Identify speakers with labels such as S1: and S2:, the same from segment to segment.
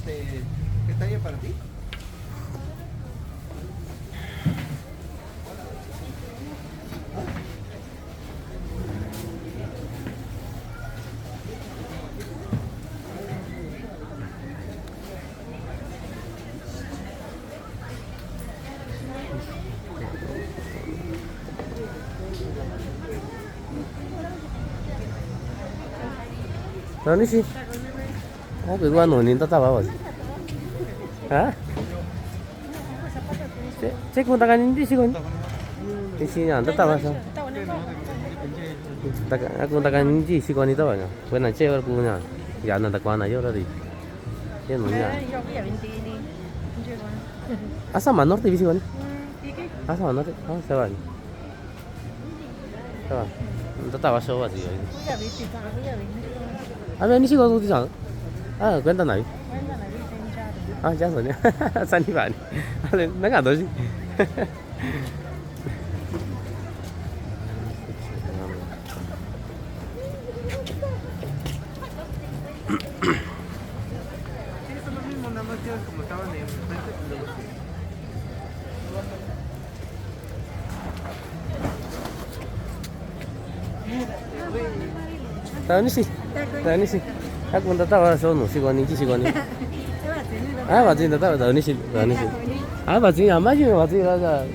S1: ¿Qué talla para ti?
S2: Ini sih. Oh, 그거 노는 다 따봐. 아? 제 군다간인데 시건. 이시 안 따봐서. 군다간인지 시건이 따봐요. 왜나 제가 그냥 야는 다 관아 여러리. 얘 뭐냐? Asa manor TV sigon. Asa manor. Oh, sawan. Sawan. Ito tawa show ba siya? Ah, ini sih kalau tu jangan. Ah, kwenta nabi. Ah, jangan soalnya. Sani bani. Ale, nggak ada sih.
S1: Es lo mismo, nada más que como estaban enfrente de los...
S2: Tahu ni sih. Aku minta tahu soal nasi goreng ni, nasi goreng. Ah, baju ni tahu ni sih. Ah, baju yang macam ni baju ada.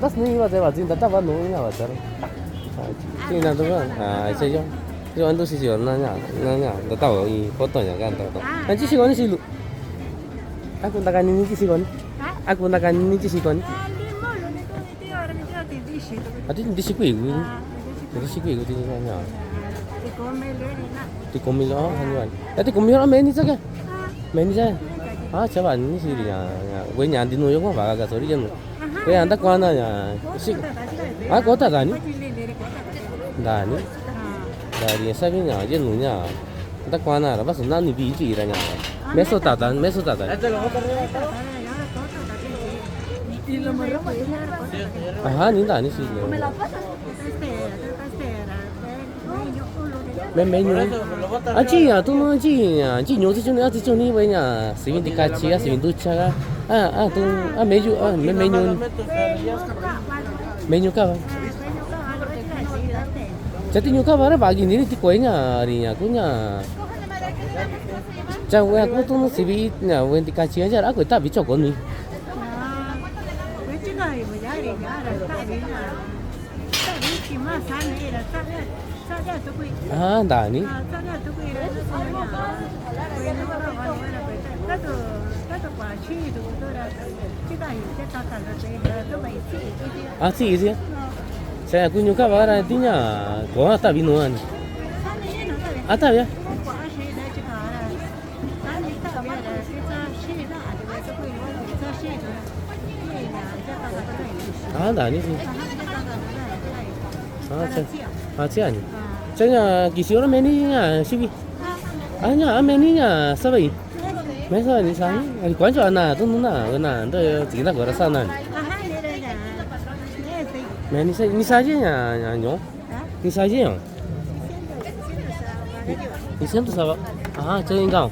S2: Das ni baju tak tahu mana ni baju. Ini nanti kan. Ah, itu je. Itu anu sih nanya, tak tahu ini fotonya kan tahu. Nanti sih goreng sih lu. Aku minta kan ini nasi goreng. Aku minta kan ini nasi goreng. Adi di siku itu. Di siku itu di mana? Di komil oh hanjuan. Di komil orang main ni saja. Main ni saja. Ah, coba ni sih dia. Gue nyandi nuyo kok baga sorry jan. Gue anda kuana ya. Ah, kota dah ni. Dah ni. Dari sabinya aja nunya. Anda kuana, lepas nani biji iranya. Meso tatan. Ah, ni dah ni sih. Menu. Aji ya, tu mana aji ya? Aji nyoto ni banyak. Sini dikaci ya, sini duca ya. Tu menu kah? Jadi nyuka mana pagi ni di kuenya harinya kunya. Jangan aku tu sini ya, wen dikaci aja. Aku tak bicara kau ni. Ah, dah ni. Ah, sih sih. Saya aku nyuka barang intinya. Kau tak binuan. Ah, tak ya. Ah, dah ni sih. Ah, cik ni. Saya kisi orang meninya, siapa? Anya, meninya, siapa? Masa ni saya, kuan jual na, tu na, tu kita gora sana. Meni saya, ni saja ya, nyo. Ni saja ya. Ni sen tu siapa? Ah, cakap engkau.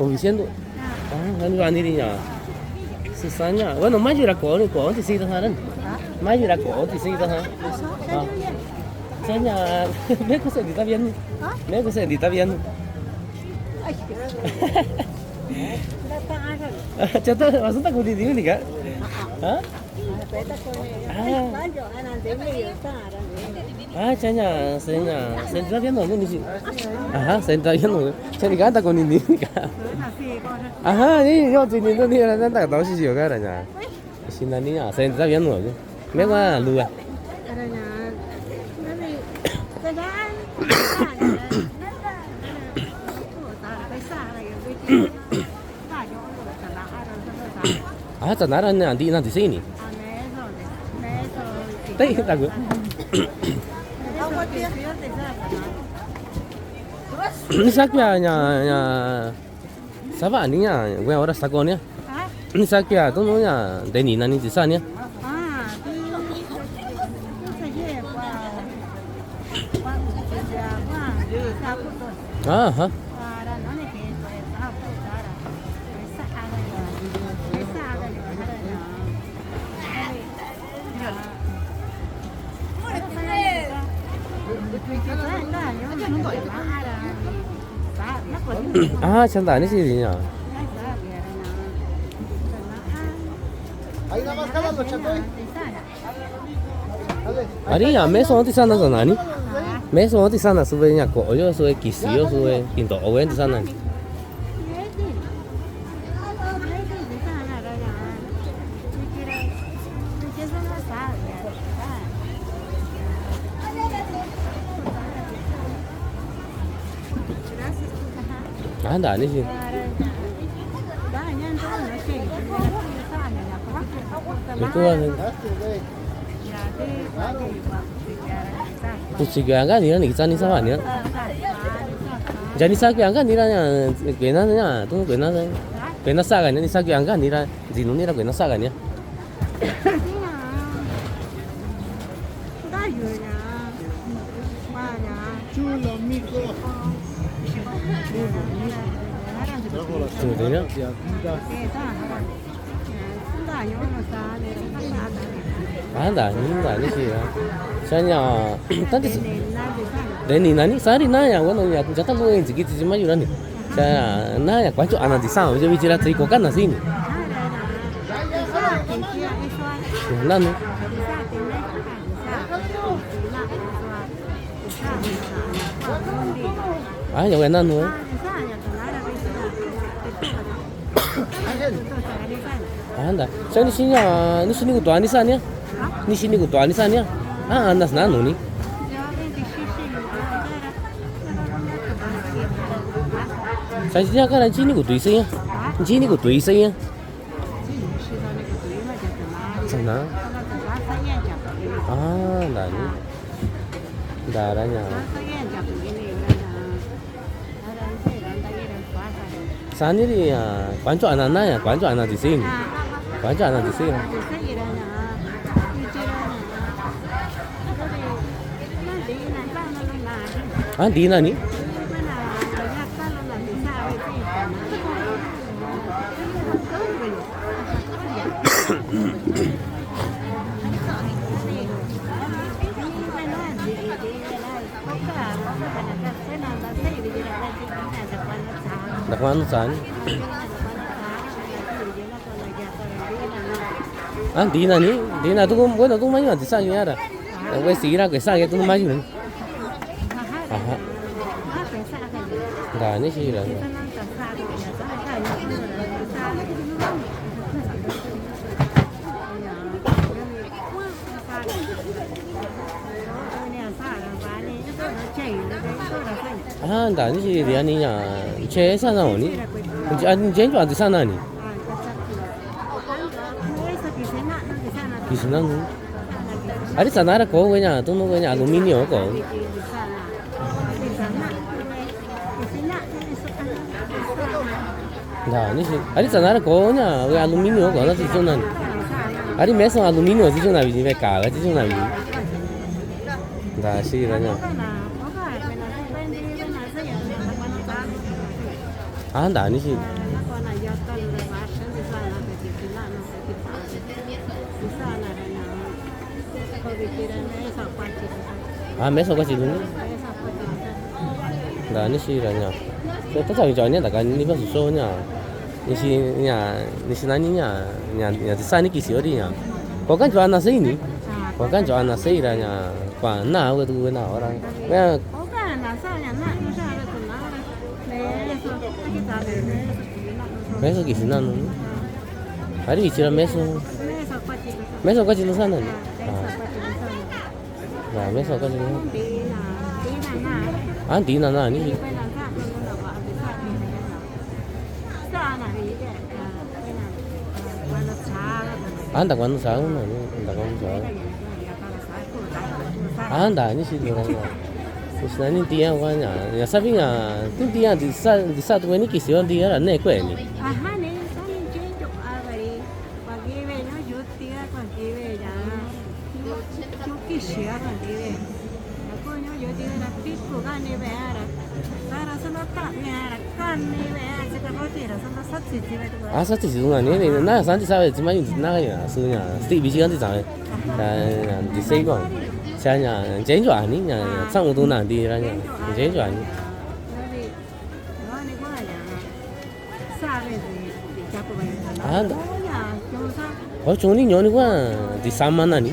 S2: Oh, sen tu. Ah, kan jual ni ya. Sisanya, bueno, maju kau di sini kan? Maju kau di sini kan? Ah. Saya me gusta está bien. Me gusta está bien. Chata, basta con ini ni kak? Hah? Ah, saya está viendo ni sih. Aha, saya está viendo. Saya kata con ini ni kak. Aha, ni yo sini tu ni orang tak tahu sih juga orangnya. Sini ni ya, saya está viendo. Me gua lu. Ah, tanaran na di na di sini. Tay tago. Ni sakya nya saba ni nya, gue ora sakonya. Ni sakya tu nya, deni nani di sana. Ah, ha. 아, 찬다 아니지 그냥.
S3: Ahí nada más jalan los chacoy.
S2: 아니, 야, 매소 어디 사나서 아니? 매소 어디 사나 수베냐 고 어여 수에 기시요 수에 인도 어웬 사나. 아, 나 아니지. Betul. Pusiga kan ni ni sana sama ni. Jadi sakit angkat ni lah kena ni tu kena saga ni sakit angkat ni lah zinu ni lah kena saga ni. Tu dia. Ada ni sih ya. Saya tadi Deni nani sari nanya wono ya jata lu yang sedikit cuma yuran nih. Saya nanya kau anak di sana, jadi bicara triko kan nasi ini. Nanu. Ah, ya bukan nanu. Anda, saya di sini ya, di sini kutu anisannya, di sini kutu anisannya. Ah, anas nanu nih. Saya sini kan di sini kutu isinya, di sini kutu isinya. Sana. Ah, nani. Darahnya. Sana ni ya, kuancu anak-anak ya, kuancu anak di sini. Kuancu anak di sini. Ah, di mana ni? Dak mana san? Ah, di mana ni? Di mana tu kau tu mana di sana ni ada? Kau sihir aku sana tu mana ni? Aha. Dah ni sih lah. Ah, dah ni sih dia ni ya. Cek sana ni. Jangan jual di sana ni. Di sana ni. Ada sana ada kau punya, tu punya aluminium kau. Dah ni sih. Ada sana ada kau punya, aluminium kau nanti tu nanti. Ada mesong aluminium tu nanti ni mereka, tu nanti. Dah sih lah. Ah, dah ni sih. Ah, mesok kasih dulu. Dah ni sih lah. Kita cakap jauhnya tak kan ni pas susahnya. Ni sih nanya di sana ni kisi orang nya. Kau kan jual nasi ni. Kau kan jual nasi lah nya. Kau nak aku tu nak orang. Mesok di sana ni. Hari bicara mesok. Mesok kasih di sana ni. Nah, mesok kasih. Ah, di mana ni? Ah, tak mana sah mana ni? Tak mana sah. Ah, dah ni sih orang. Terus ni dia awaknya. Ya, tapi ya, tu dia di satu ni kisi orang dia lah ni kau ni.
S4: Aha ni, kami cenjuk awari. Pagi ni juti pagi ya. Juti siapa ni? Aku ni juti nak pipu kan ni beara. Beara sana tak ni beara kan ni beara. Sekarang tu era sana satu sih betul.
S2: Ah, satu sih orang ni. Nah, santi sahaja cuma yang nak ya, sebenarnya. Setiap biji kan tu sahaja. Dan di sini kau. Cha nhà chế cho anh nhà sang ô tô nào đi ra nhà chế cho anh. À, ở chỗ này nhỏ này quá thì sao mà nani?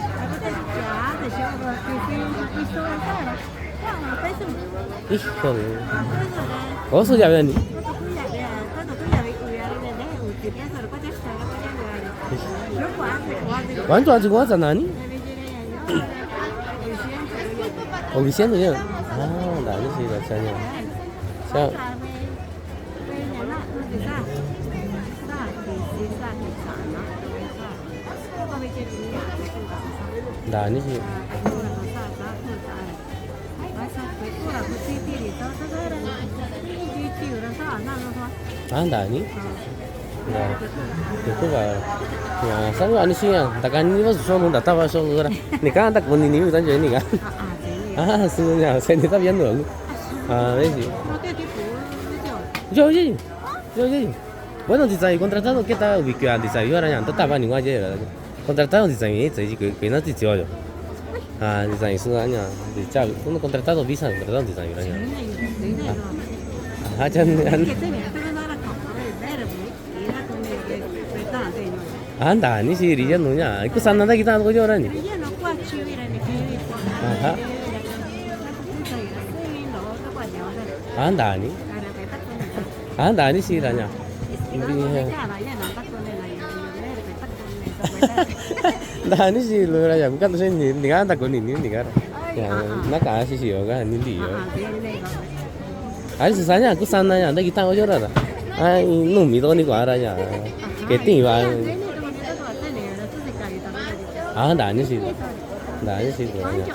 S2: Ih, không. Có số giờ này. 완전 아직 왔잖아 아니? Vicente nhá. Đã cái gì là sao nhỉ? Sao? Đã cái gì? Đã nhỉ? Itu lah. Ya, saya anu sih ya. Takkan ini masuk sono, tak tahu sono orang. Ni kan tak kau ni bukan jadi ni kan? Sebenarnya saya ni tak biar nung. Ini sih. Jauh je. Bueno, desain contratado kita ubicar desain orang yang tetap ni aja lah. Contratado desain ini jadi kena dijual. Desain sebenarnya dijual. Kalau contratado bisa contratado desain orang yang. Jangan. Anda ni sih dia nunya. Ikut sana dah kita aku jual ni. Anda ni sih tanya. Dah ni sih lu raya bukan tu sini. Ni kan tak kau ni kan. Ya, nak kasih sih orang ni dia. Ada sisanya aku sana ya. Dah kita aku jual dah. Numi tu ni kau ada ya. Keting bah. Dah ni sih tu raya.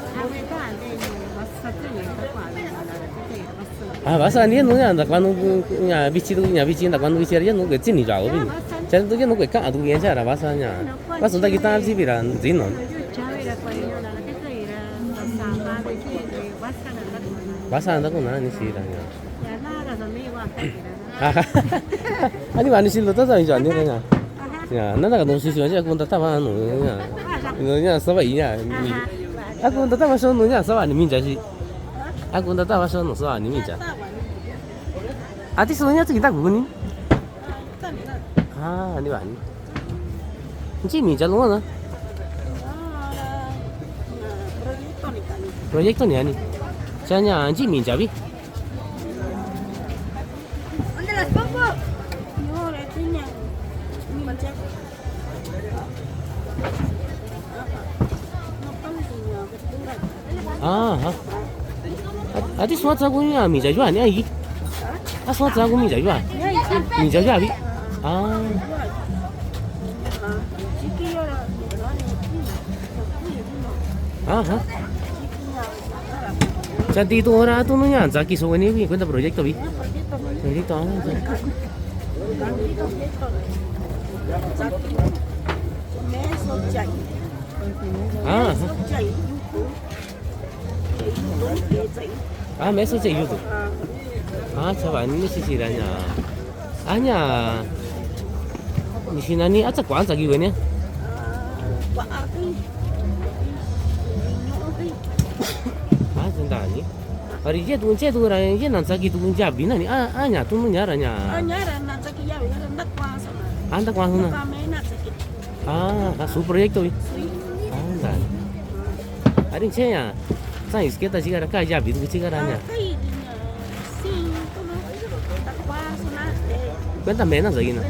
S2: Bahasa ni nunya tak kau nunya bici tak kau bici aja nuke cini jauh ni. Jadi tu kan nuke kan adu yang cara bahasanya. Bahasa tu kita sih biran zinon. Bahasa anda kau mana ni sih raya. Ani mana sih lu tahu tak ini raya. Ya, nada que no sé si aku tak tahu anu ya. Nunya sabar iya. Aku tak tahu soal nunya sabar ni minta sih. Aku tak tahu soal ni minta. Ati soalnya tu kita guni. Ni bani. Ni minta lu mana? Proyek ni ani. Saya ni minta bi. Ati semua cagu ni minta jual ni ai. Semua cagu minta jual. Minta jual bi. Jadi itu orang tu nunya zaki so ni bi, kita projek tu bi. Projek tu mesej itu. Coba ini sih ranya. Hanya di sini ni acak kuan lagi ni. Tentang ni. Hari dia tu orang dia nak lagi tu jabi ni. Hanya tu nyaranya.
S4: Nak lagi ya, nak kuan sana.
S2: Anda kuan sana. Su proyek tu. Anda. Hari ni saya. Saya kita jika ada jabi tu jika ranya. Cuenta menos lagi na.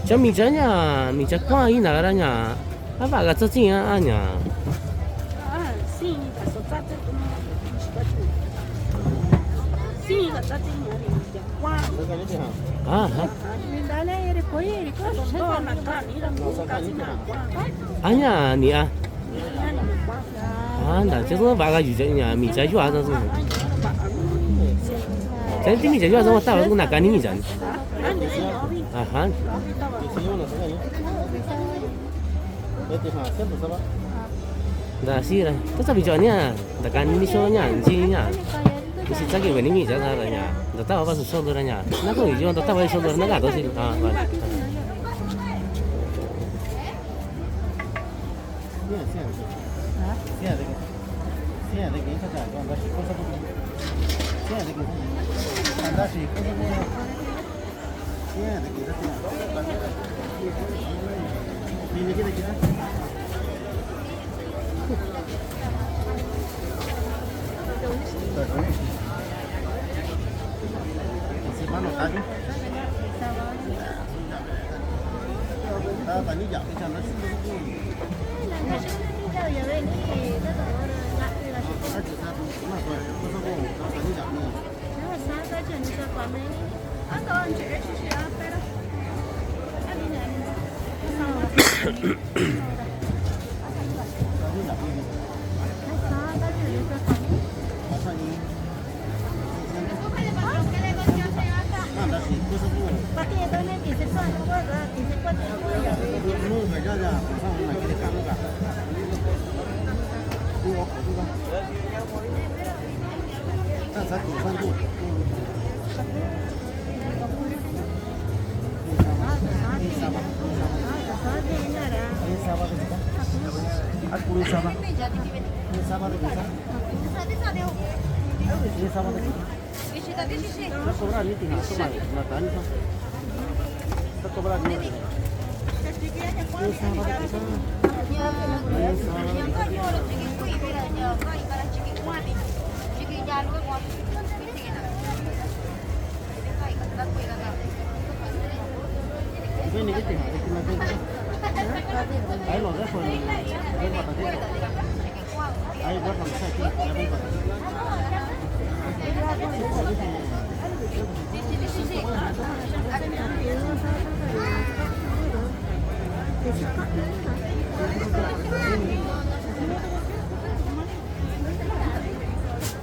S2: Macam macam kuah ini nagaranya. Apa agak cacing anya? Anya ni ah. Anda, jadi baga juga ni minta jual tu. Jadi minta jual semua tahu aku nak kani minta. Dah sih lah. Tu tapi jualnya, tak kani ni soalnya, anjingnya. Mesti cakap begini minta caranya. Tak tahu apa susah caranya. Nak kau jual tak tahu apa susah nak ada sih.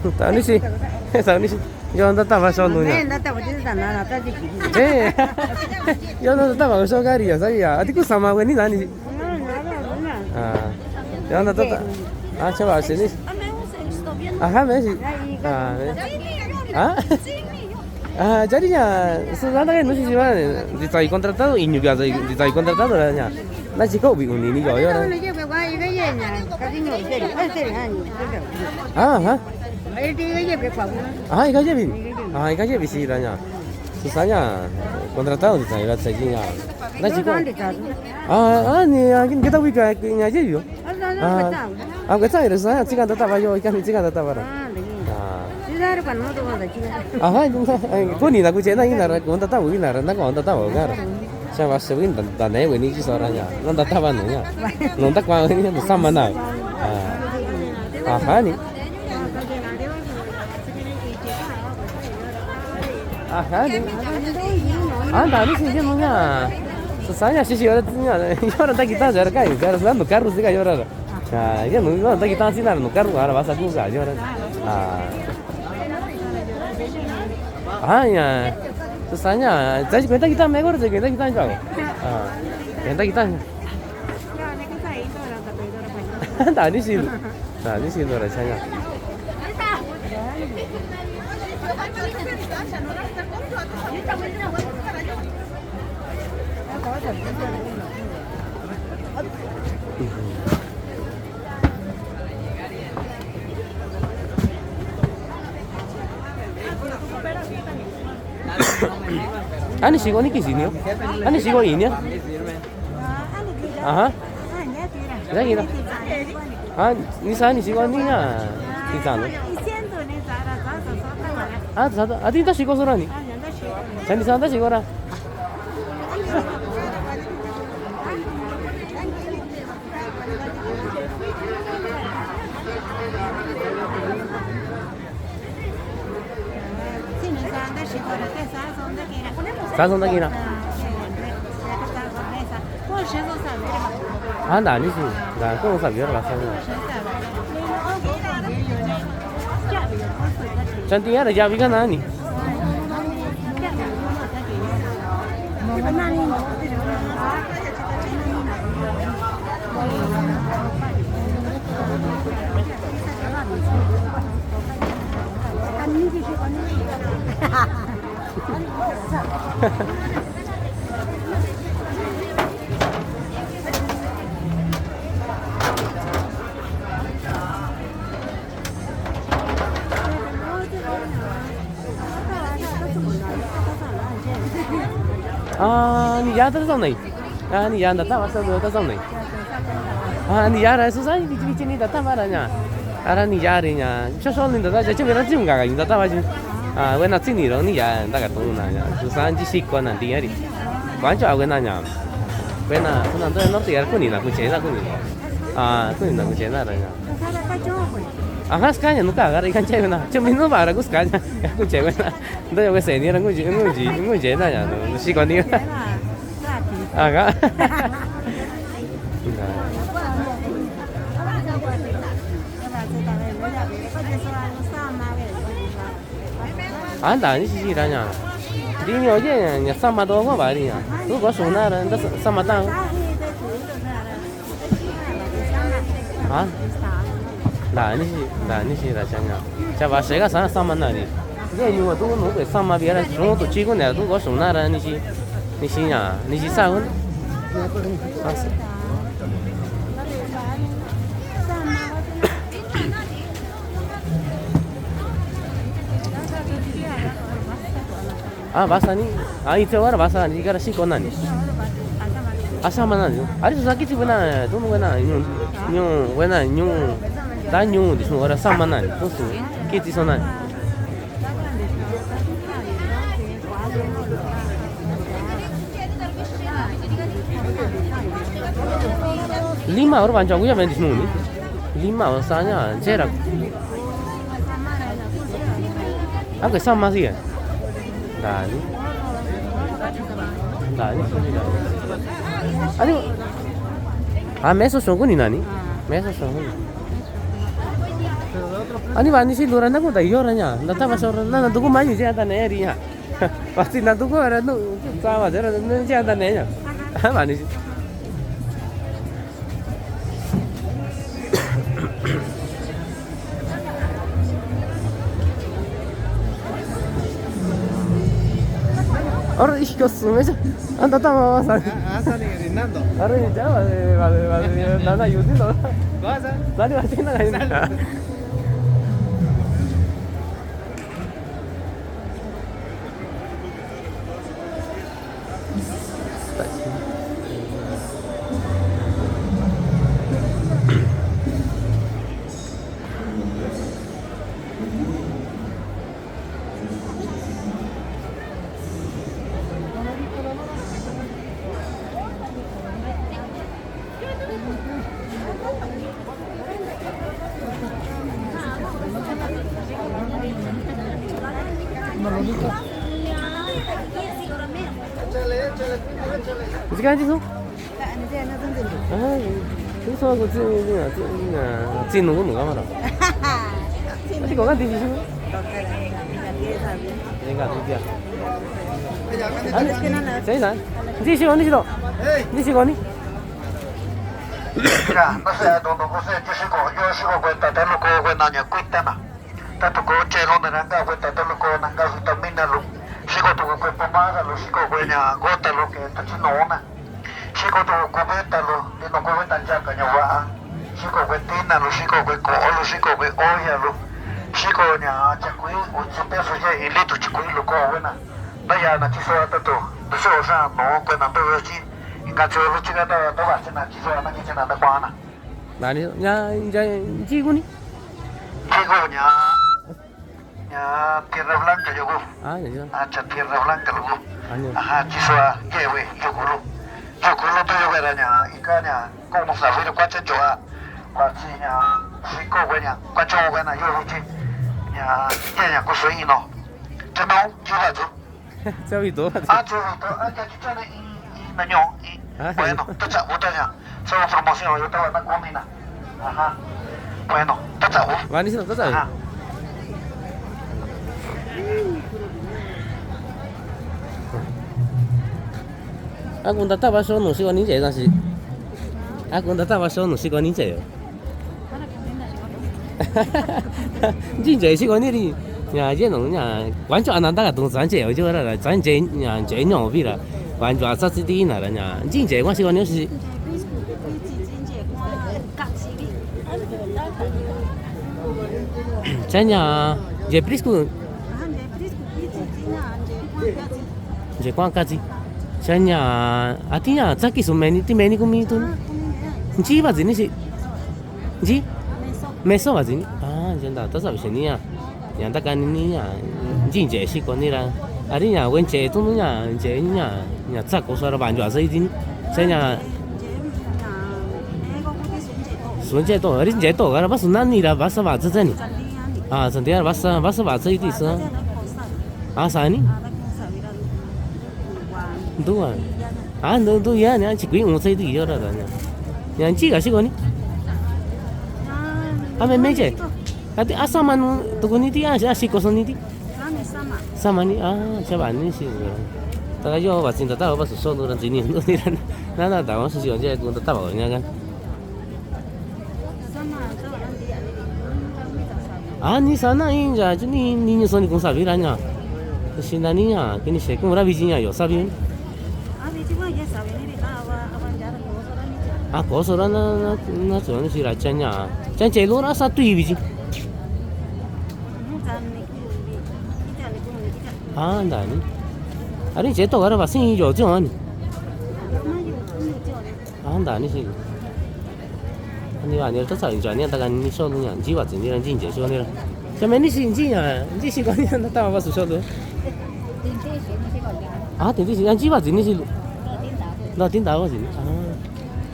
S2: Tahu ni sih, tahu ni sih. Yo anda tak masuk nunya. Yo anda tak masuk kari ya saya. Adikku sama gue ni nani. Yo anda tak. Coba sini. Messi. Jadinya sebenarnya no sih gimana? Ditai kontratado y juga ditai kontratado lah nya. Nah jika ubi ini yo yo. Ikan jebi. Ikan jebi sih tanya. Susahnya kontratado di sana saja. Nah jika ni kita wika ini aja yo. Aku tahu itu saya jika tetap ayo ikan jika tetap ada. Kau ni aku cakap ini nara, kau tak tahu ini nara, nak kau tak tahu kan? Saya masuk ini tak naik ini sih orangnya, nak tak tahu anu, nak kau ini sama nak. Ni? Ni? Anda ni sih dia mana? Susahnya sih orang tak kita jarak kan, jarak sebelah nukar sih kan orang. Dia orang tak kita sih nukar, orang bahasa gua aja orang. Ya, susahnya. Jadi kita megor saja, kita jauh. Kita. Tadi sih itu rasanya. Ani sigo ni kisini yo. Ani sigo ini ya. Lagi dah. Ni sana ni sigo ni ya. Kita no. Satu. Adi dah sigo sora ni. Jadi sana sigo ra. Sasong dah kira. Anda ni sih, dah kau usah biar lah sana. Cantiknya ada jabi kan ni? 你家都上来，啊，你家那大把手都上来，啊，你家来说啥？你的大把人呀，啊，你家人呀，小小人的大家这边那这么干个，你的大把就，啊，为那这里人你家大概懂那呀，说啥你习惯那地方的，完全为那呀，为那可能都那地方过年那过节那过年，啊，过年那过节那人呀。Ah, sekarang nu ka gara ikan cewek na. Cuma nu bara aku sekarang aku cewek na. Ndo yo se ni rangu ji na ya. Nu si kon ni. Ah ka. Anda ni si ra nya. Di ni oje nya sama do ko ba ni ya. Tu ko sona ran da sama tang. Ah. Là ni là chẳng à, chả bảo sẽ có sáng mà này, cái như mà tôi nói về sáng mà bây giờ chúng tôi chỉ có này tôi có sống na ra ni nhá, ni sao hơn, bahasa ni, itu orang bahasa ni cara sih konan ni. Asa mana ni? Ada sakit sih benar, tu mungkin nyung benar nyung. Da nyung di sini orang sama nani, tu tu, kita sana. Lima orang banyak juga main di sini. Lima orang sana jerak. Aku sama sih ya. Dah ni. Aduh. Meso songko ni nani? Meso songko. Ani bani sih luar aku dah yoranya, nata masuk orang, nanti aku maju je ada nerinya, pasti nanti aku ada tu sama je, nanti ada nerinya, bani sih. Orang ikut semua je, anda tahu apa sih?
S1: Asa ni Rinaldo.
S2: Orang ini jauh, nana Yudin tu.
S1: Bahasa.
S2: Tadi macam mana ini? Cái gì không? À, chúng tôi có chuyện nó cũng ngon mà. Thì có cái gì chứ? Cái gì?谁人？你喜欢你知道？你喜欢你？
S3: 呀，那是东东，不是就是个有时候会打电话过会拿人贵的嘛，但不过这种的人家会打电话过，人家是当面的路，是个都会不麻烦路，是个会呢，我的路给他去弄呢，是个都过不的路，你弄过会单家个人话，是个会点的路，是个会过路，是个会熬夜路，是个呢，这贵我这边说些一里头这贵路过会呢，那呀那就说的都，都是我上弄过那都是去。Cả chỗ lúc trước đó bảo thế nào chỉ rồi nó như thế nào nó qua nè.
S2: Này nhà chị cô đi.
S3: Chị cô nhà tiền ra lăng cái cô.
S2: Vậy chứ.
S3: Chặt tiền ra lăng cái cô. Chỉ rồi cái về chỗ cô luôn. Chỗ cô luôn tôi về nhà, cái nhà cô một sáu mươi qua trên chỗ qua chị nhà chị cô về nhà qua chỗ về nhà vô luôn chị. Nhà cô suy nghĩ nó. Cho nó chưa là chứ.
S2: Sao bị tổ?
S3: Chưa cái chỗ này Naño y bueno, tacha botanya. Solo promoción yo estaba en la comina. Ajá. Bueno, tacha.
S2: Vani sino tacha. Aku ndak tahu bahasa nu sih ni je sih. Aku ndak tahu bahasa nu sih ni je. Jin je sih ni đi. Nhà这种呀，完全按那个东山节，我就来咱这呀这牛逼了。完全啥子的那人呀，真正我喜欢的是。真呀，这 presku。这光嘎子， Chanya, artinya zaki sumeni ti meni kumi tu. Ji ba zini si. Ji? Meso ba zini? Ah, janda, ta sa bishani ya. Yang ta kan ni ya. Ji je si ko ni la. Artinya wen je tu nya, je nya, nya zak ko so ra ban jwa sai din. Chanya 순제도 어린 제도 가라 봤어 난이라 봤어 봤잖니 아 선대야 봤어 봤어 이디 있어 아 사니 누가 아 너도 야 내가 지금 온세도 이어라다 냥 지가 시거니 아메 메제 아디 아사만 누구니 디 아시 코소니 디 사마니 아 제가 안 내시 다가 요 봤진다 다 봤어 소노란 지니 너니란 나나 다원 수시 언제 그거 다 봐. 그냥 아니 사나인자 주니 니니 손이 공사비라냐 신나니냐 그니 세금 뭐라 비지냐 요 사비 아 고소라나 나 저는 시라잖냐 전 제로라 사투이 비지 아 나니 아니 제또 가라 봐 생이 요죠 아니 아 나니 시你话你这早就你大概你说你几话子你让进去说你了，下面你是进啊，你习惯你那大把说的。啊，电梯是按几话子你是？那电大话子啊，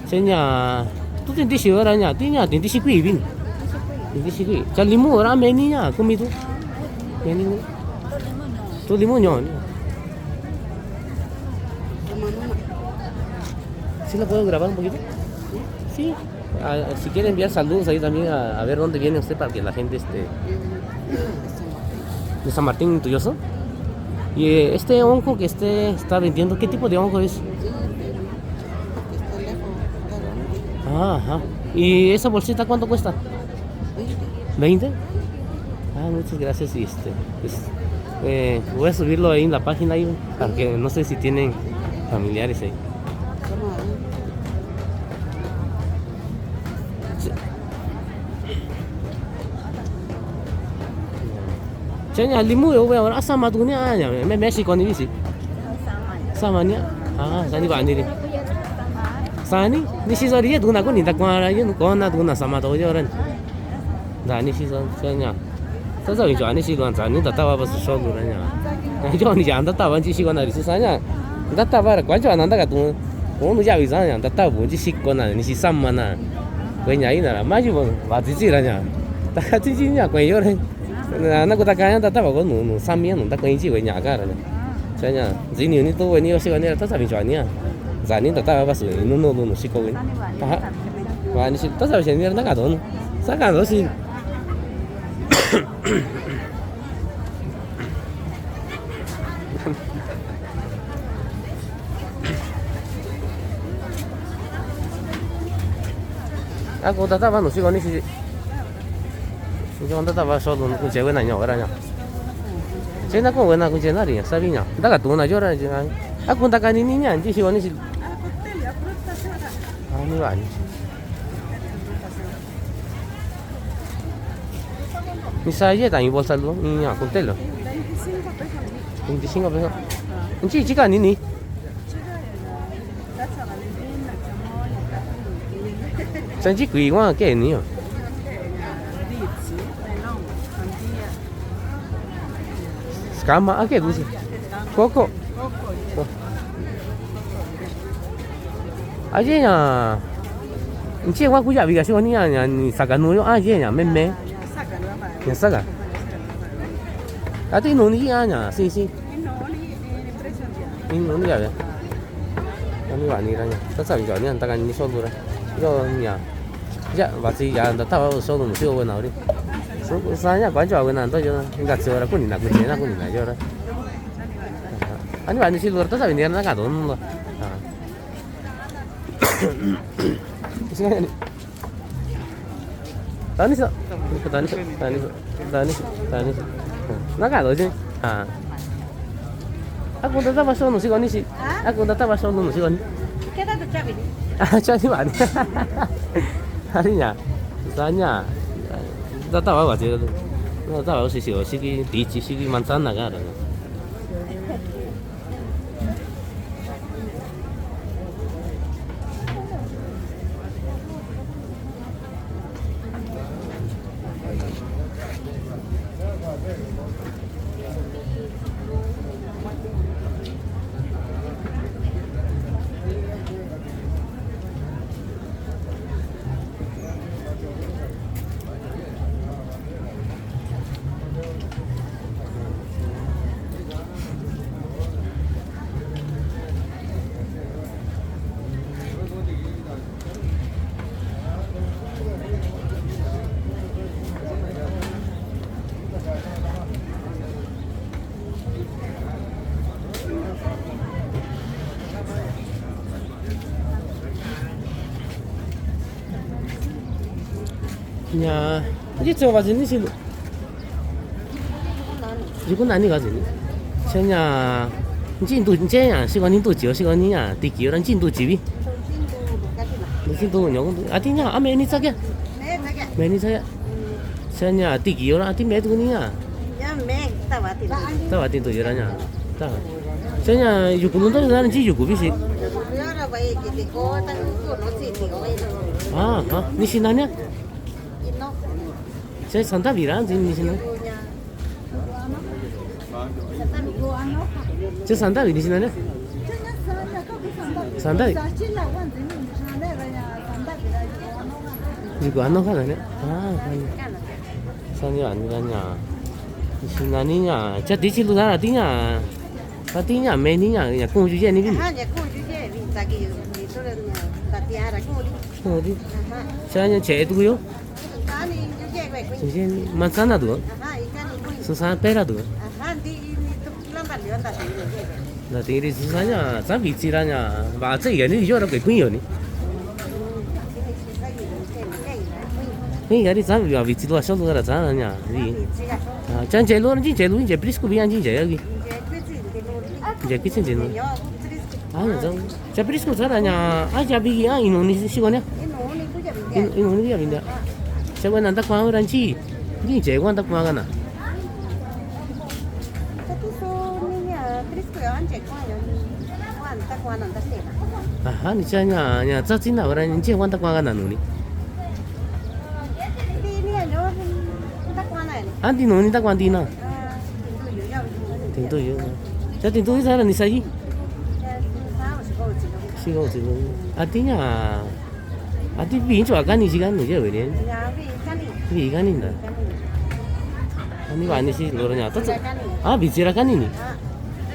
S2: 现在都电梯修了呢，电梯是贵宾，电梯是贵，叫你木那没你呀，可没多，没你，都你木娘。¿Sí la puedo grabar un poquito? Sí. Si quiere enviar saludos ahí también a ver dónde viene usted para que la gente de San Martín Tuyoso. Y este onco que usted está vendiendo, ¿qué tipo de onco es? Ajá. ¿Y esa bolsita cuánto cuesta? 20. Ah, muchas gracias. Y pues, voy a subirlo ahí en la página ahí, porque no sé si tienen familiares ahí. Chanya limu yo wewe asa madunia anya me Mexico ni bisi sama ni ah sani ba ni sani ni si zari du na ko ni ta kwa ra yin ko na du na sama do yo ren da ni si zo chanya ta zo yo ni si luan za ni da ta ba su sho lu ren ya na jo ni yang da ta wan ji si ko na ri si sanya da ta ba ra kwa jo na da ga du ko nu ja wi za ya da ta bu ji si ko na ni si sama na ko nya yi na la ma ji bo ba ji ji ra nya ta ka ji ji nya ko yo ren那个大概他大把个弄上面弄，他跟一起为伢干了呢。这样，今年你多为你要喜欢你，他咋没赚你啊？咱你大概把事弄习惯了。啊，哇，你是多少钱？你那干多呢？啥干多是？啊，我大把弄习惯你是。你讲他把烧东西结婚那鸟儿了，现在跟我那个在哪里？啥病呀？那个多那叫人就啊，啊，跟大家你呢？你喜欢你是？啊，你玩？你啥也等于我啥路？你呀，够对了。25 pesos。你几个你？真是贵哇，给你哦。Cama, ¿a qué dulce? Coco. Ayer ya, ¿en qué guapo ya vive? Si ni saca nulo, ayer ya, me. Ya saca. ¿A ti no ni ya? Sí. Ni no ni ya ve. Ya ni va ni la ya. Está sabiendo ya, ni anda ni solo la. Yo ni ya. Ya, va si ya anda estaba solo no sigo bueno ahorita. Soalnya quan trọng là tôi cho gạt sữa là cũng nhìn là cũng nhìn là cho đó anh bạn đi xin luôn tất cả mình nó cả tốn luôn tani nó cả rồi chứ aku udah tahu soal musik ini sih aku udah tahu soal musik ini
S4: kita tuh cabai
S2: cho đi bạn harinya soalnya ta tahu apa sih? Ta tahu sih manzana kan ada. 야, 이제 저 가지니 실. 이거 나니 가지니. 쟤냐, 진도 쟤냐, 시간이 또 지어 시간이냐, 디기랑 진도 지비. 진도 녀고 아디냐, 아메니 사게. 메니 사야. 쟤냐, 디기랑 아디 메두니냐. Tahu hati tu jalannya. Tahu. Saya yukulun tu jalan sih yukul sih. Ah, ni sini nanya. Saya Santa Vira ni sini. Saya Santa Vira di sini nanya. Santa. Juga anak kan nanya. Ah, kan. Saya nanya. Sinaninya, jadi silu sana artinya, artinya meninya, ya kunci ni bin. Kunci. Saya cek tu yo. Sini mana tu? Susah pera tu. Nanti ini susahnya, tapi ciranya, baca ya ni jual apa punya ni. Ini jadi saya biar bici tu asal tu ada sana nya, ni. Jangan celu ni bris ku biar anjing jaya lagi. Jadi kicin celu. Ah, jangan bris ku sana nya, aja bigi ini sih kan ya. Ini dia pindah. Saya nanti kau orang ci, ni jaya kau nanti kau kan? Ah, ni canya, nya cacing lah orang ci kau nanti kau kan ni. Anti noni tak anti na. Tentu yo. Jadi tentu itu sana ni saji. Siapa sih? Artinya, arti pintu akan ni sih kan ni je beri. Beri kan ni dah. Ani wani sih lornya. Ah bicara kan ini.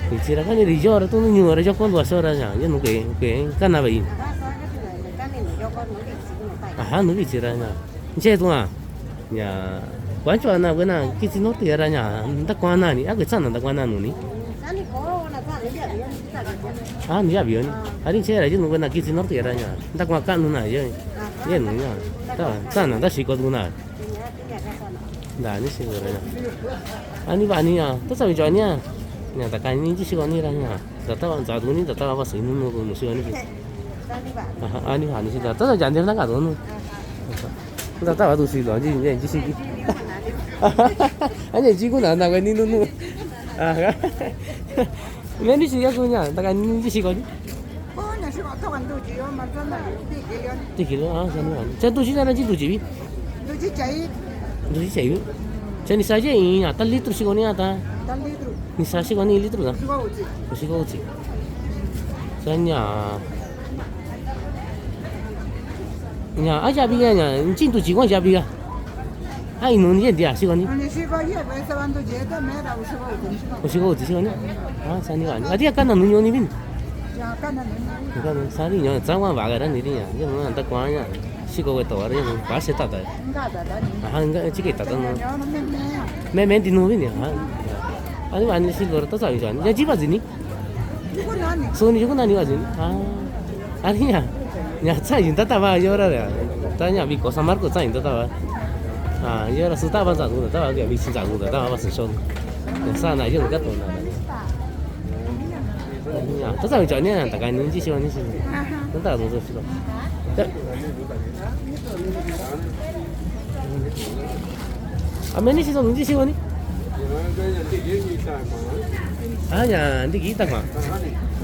S2: Bicara kan ini jauh tu ni orang jauh kon dua soranya. Ya nuke kan apa ini? Ah nu bicaranya. Jadi tu ah. Ya. Wancu anak kena kisi noti aranya, tak kuana ni, aku sana tak kuana ni. Ah ni avion, hari saya aja nunggu nak kisi noti aranya, tak makan nuna aja, ya nuna, tak sana tak sikot nuna. Dah ni sih aranya. Ani bani ya, tu sampai jualnya, ni tak kan ni sih sikot ni aranya, tak tahu jatuh ni tak tahu apa sih nunu sikot ni. Ani bani sih, tak tahu jangan tak ada nunu. Tak tahu tu sih, jadi ni sih. 아니 지금 안 나가 니 누누 아 맨이 시작이냐 다가 니 시거니
S4: Pokoknya sih waktu kan tu dia macam mana dia.
S2: 3 kilo ah sana saya tu sih sana jitu jibi
S4: Tu je cai,
S2: tu sih saya saya ni saja ini ata litro sigoni ata
S4: dan itu.
S2: ni saja sigoni litro dah
S4: Juga uji.
S2: masih kau uci saya nya aja biganya cintu jiwa aja biga ah ini ni dia sigoni
S4: Ani sih kau ya, biasa kan tu je tu merah uji kau uji.
S2: masih kau uci sigoni ah sana ni kan dia kan nunu ni bin
S4: Jangan kan ni.
S2: kan sari nya jangan bagaran ni dia yang mana tak kuanya sigo itu orang yang pasti tak ada
S4: Enggak ada ni.
S2: ah enggak cikgu tak tahu
S4: Jangan memang.
S2: मैं दिन हो भी नहीं हाँ अरे वानी सी गौर तो सारी जान या जी बाजी नहीं
S4: Ibu nani.
S2: सोनी जो नानी बाजी हाँ अरे या चाय इंता तबा यो रहा tanya bi ko samar ko चाय इंता तबा हाँ यो रहा सुता बंद जागू तबा क्या भी जागू तबा बस शोन सा ना जो नका तो ना या तो सारी जान ने तक नहीं जी शिवानी सी तो ता तो शिवा à mấy cái gì gì vậy? À nhà đi kỹ tắc mà.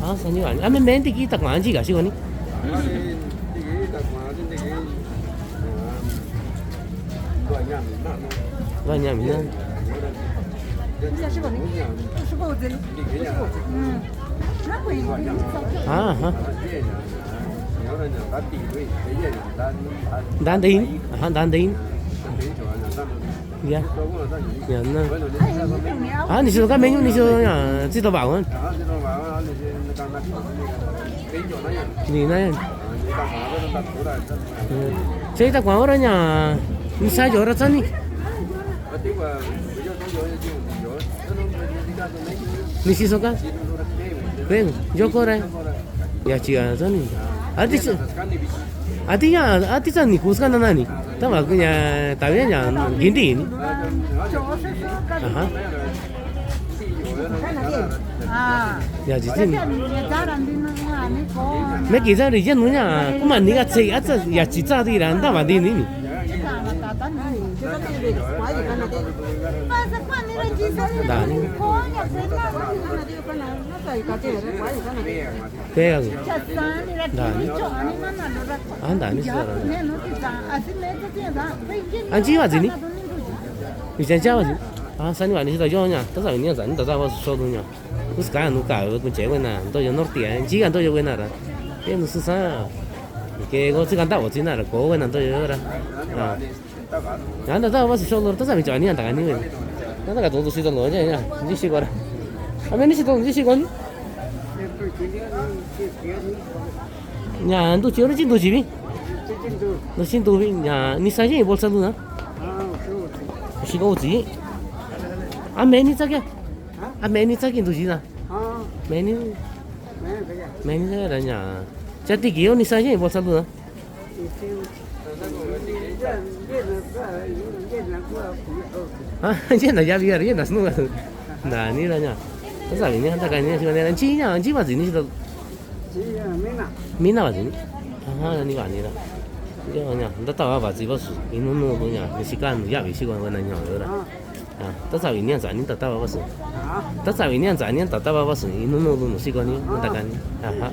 S2: À sao như vậy? À mấy đi kỹ tắc mà anh gì cả gì vậy? Vài nhà mình nên. À hả? Đan tín, đan tín. Dạ. Dạ nó. À,你说干没用，你说呀，知道吧？我。你那。这大光我呀，你晒着了真的。你是说干？对，有过来。Ya, cia,真的。啊，这是。 아티자 니 고스간다 나니. 타마 그냥 다비냐 긴디. 아하. 야 지진. 내 기자 리제 누냐. 그만 네가 제 아자 야 지자디란 다마디니. 그래가지고 나니 안 지와지니? 이제 지와지? 아, 산이 많이 시다 요냐. 또 사는 년 산이 또 잡아 소도냐. 무슨 가야 누가 그 제거나 또 연노티야. 지간 또 요거나라. 얘는 수사. 이게 거 지간 다 오지나라. 고거는 또 요라. 아. 나한테 다 와서 쇼로 또 사면 좋아니 한다 가니. 나가 도도 시도 너냐. 니 시거라. 아메니 시도 니 시거니? 야, 너 저러 진도 집이? 너 진도 야, 니 사진 볼 사도나? 시가 오지? 아, 매니 짜게? 아, 매니 짜게 도지나? 매니 짜라냐? 저때 기요 니 사진 볼 사도나? 아, 이제 나 야비야, 이제 나 스노가 나 아니라냐? 그래서 이제 한다 가냐? 지금 내가 지냐, 지마 지니시도 미나 맞니? 아, 이거 아니라. 이거 그냥 너 따와 봐, 집어서 이놈은 그냥 시간 야비 시간 원하는 거라. 아, 또 사위 년 전에 또 따와 봤어. 또 사위 년 전에 또 따와 봤어. 이놈은 시간이 못 가니. 아하.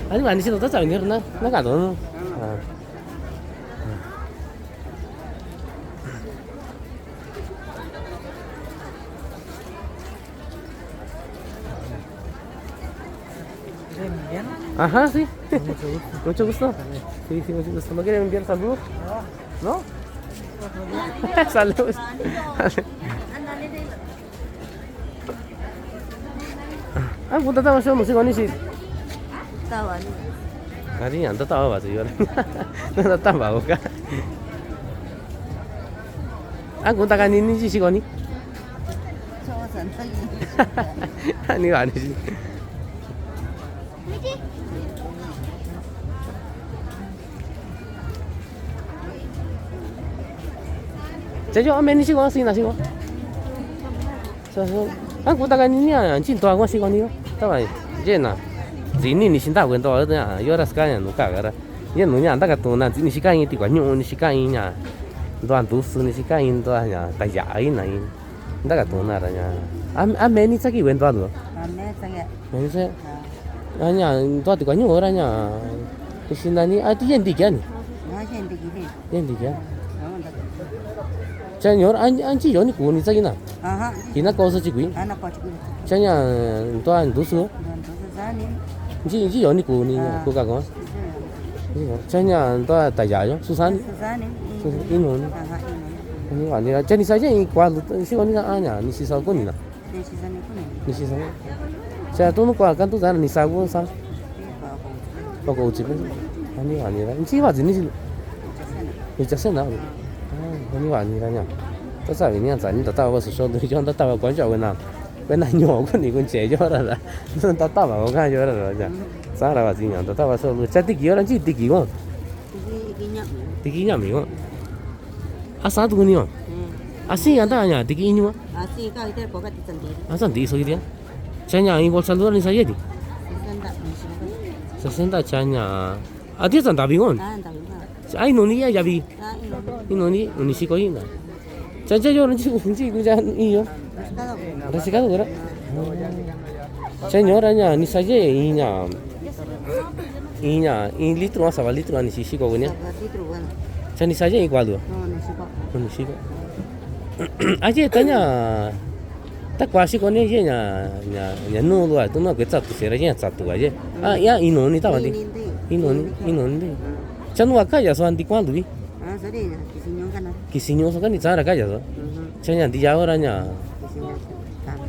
S2: 아니 많이 시도 또 사위 년 나 가도. 아. Ajá, sí. Mucho gusto. Sí, mucho gusto. ¿No quieren enviar saludos? ¿No? Saludos. Ah, punta tawa siya mo si Connie si.
S4: Tawa.
S2: Kari yan, tatawa ba siya? Natatawa ka. Ah, punta ka nini si Connie? Ano yung ano siya? 제주 어메니 시고 시나 시고. 그래서 한국 다가니냐 진도 하고 시고니요. 따라이 제나. 진니 신다 원도 어디야. 요라스가냐 누가가라. 얘 누냐 안다가 또나 진니 시간이 뛰고 뇽니 시간이냐. 너안 두스니 시간이 또 하냐. 다야이나 인. 안다가 또나라냐. 아 메니 자기 웬도 하도. 메니 아니야. 또 뛰고 뇽 어라냐. 신나니 아 뛰엔디게니. 엔디게. Chanya anci yoni kuni sagina. Aha. Kina kausa chikui. Ana pachikui. Chanya tuan dusu. Ji yoni kuni kuka kau. Chanya tua tayayo susani. Susani. Inun. Aha inun. Ini wani. Chani saja ini kualu si wani anya ni sisa kuni na. Ni sisa. Saya tu nu kuakan tu sana ni sagu sa. Pokok uci pun. Ini wani lah. Ini wajib ni. Ini jasena.你话你看呀，这啥人家咱你打我是说对象，打我关小问呐，问那鸟个你跟解决了啦，那打我看就了了，啥了话这样，打我说这第几个人？这第几个？第几年没有？啊啥都你哦？啊谁呀打呀？第几年吗？啊谁搞一点国家的政敌？啊政敌说一点，现在英国三多人啥业的？60 现在啊，dia san tabi ngon. Ai noni ya yabi. Noni si ko ina. Chacha yo nchi kuja iyo. Rasikado ora. Señora ni saje inya. In litro asa litro ani si ko gonya. Chani saje igual do. No si ko. Aje tanya ta kwasi ko ne ye nya no lo to no ke cha tu se ra ya cha tu ga ye. Ah ya inoni ta ba di. Inoni. Chanu akaya so andi kwando bi. Ah, sorry, kisinyo so kan ni tsara kaya so. Chanya di ahora nya.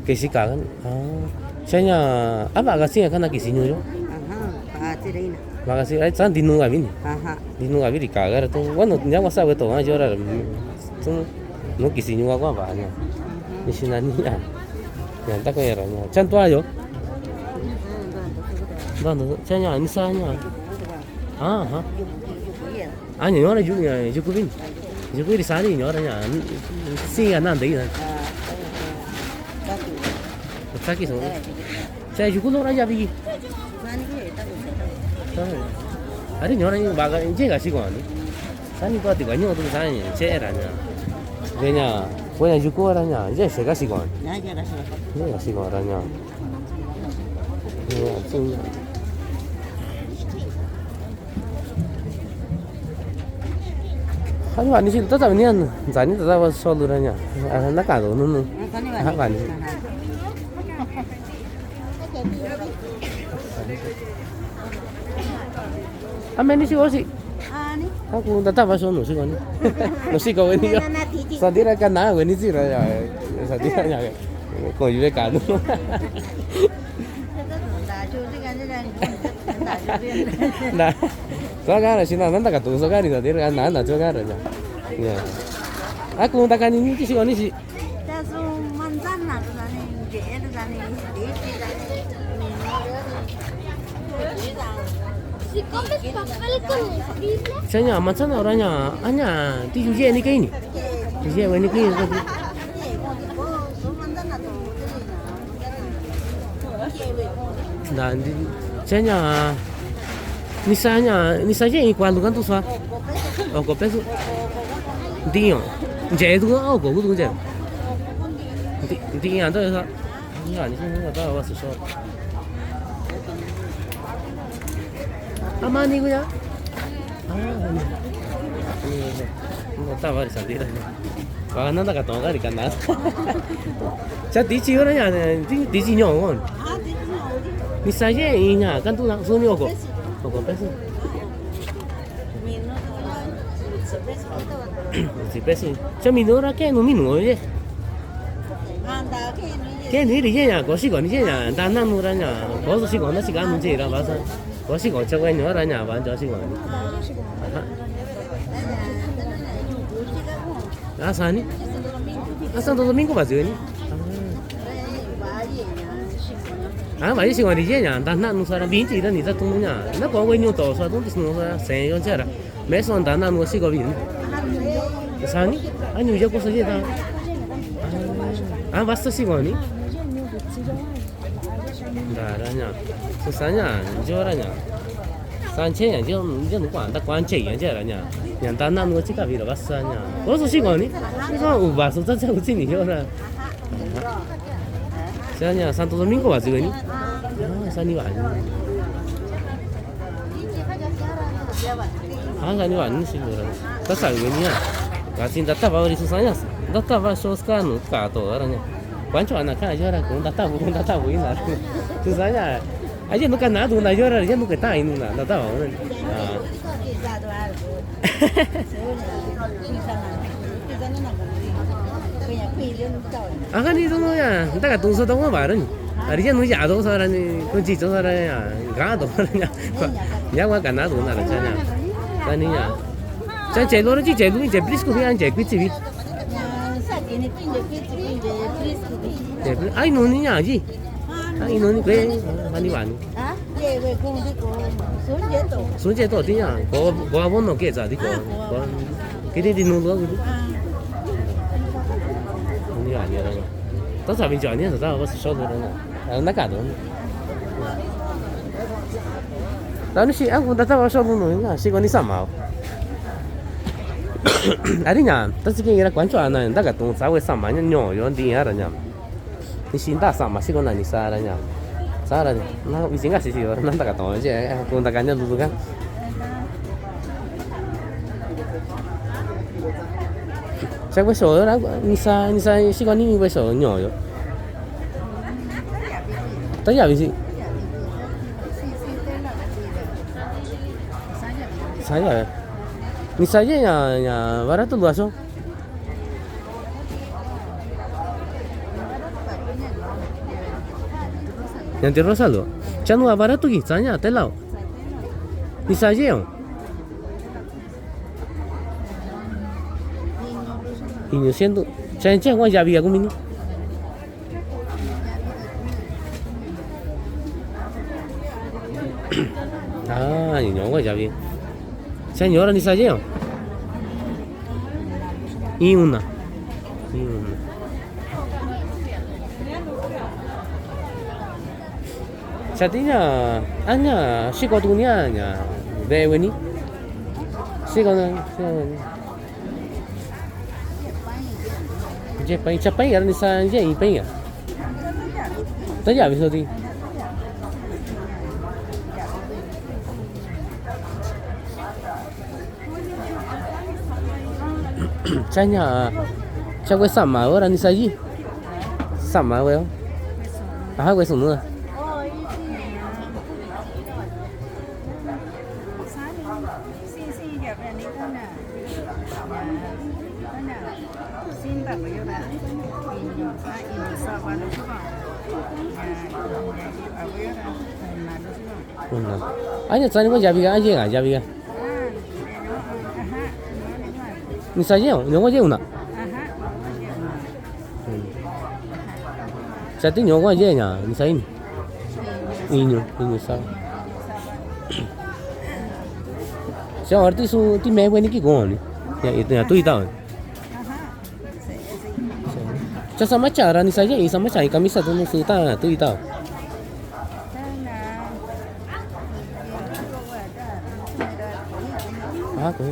S2: Kisika kan. Ah. Chanya apa ga sia kana kisinyo yo. Aha, pa tirina. Magasi ai san dinu ga bin. Aha. Dinu ga bi di kaga to. Wano nya wasa we to ga jora. Tum no kisinyo ga ba nya. Ni sinani ya. Ya ta ko era nya. Chan to ayo. Bando chanya ni sa nya. Ah ha. 아니 nhỏ này chú quý đi sáng đi nhỏ đó nhà xin ăn ăn đấy rồi chắc cái số saya chú quý nó ra đi 아니 nhỏ này bà cái 제가 시간 산이 거 어디 가냐 어디 산이 제라냐 왜냐 chú quý 라냐 이제 제가 시간 내가 시간라냐 아니 아니지 또 잡으면 잔이 또 잡아 soluranya 나 가도 너는 한 아니지 아메니 시고시
S4: 아니
S2: aku dah tak masuk nasi kau ni nasi kau ni kan sadira kan na kau ni sih raya sadira nya kau juga kan nah so kan sih na nanda katu so kan ni sadira kan na so kan raya ya aku tak kan ini sih kau ni sih
S4: Tasu manzana tu zani, dia tu zani,
S5: Si comes papel con escribir,
S2: saya macam orangnya hanya di jual ni kau ni jual ni kau ni dan saya misalnya ini kualu kan tu sah oh kau pesu dia jadi tu oh kau tu jadi dia tu sah ni ni sih tak tahu apa sih aman ni gua ni tak baris nanti dah Wah, nanda kata orang ikan nas. Saya dici orang ya, dici nyong kan. Misalnya ini kan tu langsung ni aku pesan. Si pesan. Saya minum orang ke minum je. Ke ni dia ya, kau sih kau ni ya, tanam orangnya. Kau sih kau nasi kan je lah bahasa. Kau sih kau cakap ni orangnya, bahasa sih kau. Asani? Asal tu minggu baca ni? Vậy sinh hoạt thì dễ nhàng, đàn năn nuôi biến chỉ là người ta tung nhá, nó có cái nhiều tổ sao tung thì nuôi sẽ cho chết rồi, mấy son đàn năn nuôi xí có biến, sao nhỉ? Anh nhiều có số gì ta? Basta xí có nhỉ? Đó nhá, số sao nhá, cho ra nhá, san chế nhá, cho nó quan chế nhá, chết rồi nhá, nhá đàn năn nuôi chỉ cả vì là basta nhá, có số xí có nhỉ? Cái bà số rất rất chính nhiều rồi. Saya Santo Domingo baca ni. Sana ni baca. Sana ni baca sih orang. Tak sahaja ni ya. Kasi data bawa di susahnya. Data bawa soskan kato orangnya. Banyak anak kan aja orang data bukan nak. Susahnya. Aja nukan nado na aja orang aja nukan tahu ini na data bawa. Akan itu ya, entah kat tunggu tahu apa barang. Hari ni nuja ada orang ni, kunci tu orang ya, gak ada orang ya. Ya wah kan ada orang macamnya. Kan ni ya. Jangan celu orang cik celu ni jepris ku ni, jepris cik. Jepris, ay noni ya ji. Ay noni kau, mani mani. Sunjat tu dia, kau abang nak kerja di kau, kita di nulu aku. Ni orang. Tak sampai jauh ni, tak tahu apa sesuatu orang. Nak ada. Lalu si aku tak tahu apa sesuatu orang. Si kau ni sama. Arinya, tak sih kira kuancu anak. Tak kata tahu sama ni nyoy, orang dia aranya. Ni si tak sama si kau nani saranya. Saranya. Nah, isi nggak sih orang tak kata aja. Aku tak kanya dulu kan. Saya besok lah, nisa si kau ni besok nyoy. Tak ya bisi. Saya. Nisa je ya barat tu luas. Yang di Rosario. Canu barat tu kita nya telau. Nisa je yang. Ini siapa tu? Saya cakap orang Jabi aku mini. Ini orang Jabi. Señora, ni salió. Y una. Chatinya, anya, sikotunya anya, beweni. Sikona. Jepai, capai kan ni saja ipai ya. Tadi habis tadi. Chanya, capai sama orang ni saja. Sama well. Ah, quay xuống nữa. Anh trai có jabi cái gì à jabi cái. Ni saja, nyong aja una. Jadi nyong aja nya, ni saja ni. Ini sao. Sao arti su ti me weni ki gon. Ya itu ya tu itau. Cha sama cara ni saja, ini sama cara kami satu nu su ta tu itau. Aku.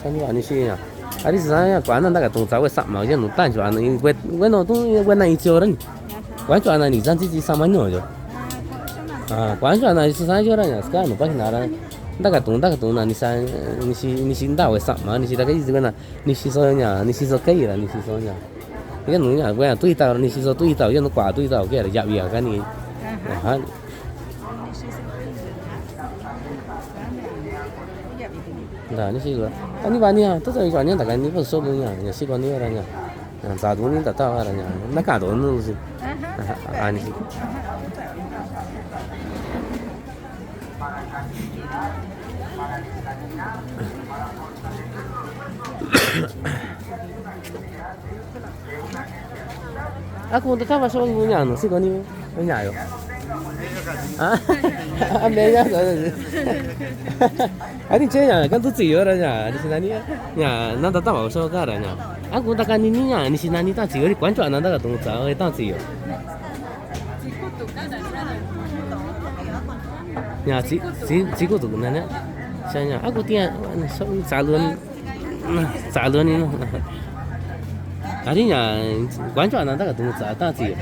S2: Sao như anh xí à? Anh đi sao quán nó đã cả tụng giáo cái sắm mà chứ nó tan cho anh quên nó cũng quên này chưa đấy. Quán cho anh này dân chỉ sao mấy nữa rồi. À quán cho anh này sao cho đấy nhá, cái nó bắt nào đấy. Đã cả tụng là sao ni xí đào cái sắm mà ni xí đã cái gì cái nào ni xí sao nhá, ni xí sao cái gì là ni xí sao nhá. Cái nó nhá quên tui tao ni xí sao tui tao chứ nó quả tui tao cái là dạo gì cái này. Nah, ini sih gua. Kan ini banyak, tuh saya jualnya tak kan ini pasal punya, ya sih kan ini orangnya. Yang satu ini tak tahu orangnya. Nak kado nu sih. Ah ini sih. Aku untuk tahu pasal punya nu sih kan ini punya yo. Ah, ambilnya kan. Ani cenya kan tu ciyo nya, di sini nya, nanda tahu so kara nya. Aku tak kan ini nya, di sini tak ciyo, di kuancu nanda tak tunggu tahu, tak ciyo. Nya, ciku tu nanya, saya aku tiang calon ini. Hari nya, kuancu nanda tak tunggu tahu, tak ciyo.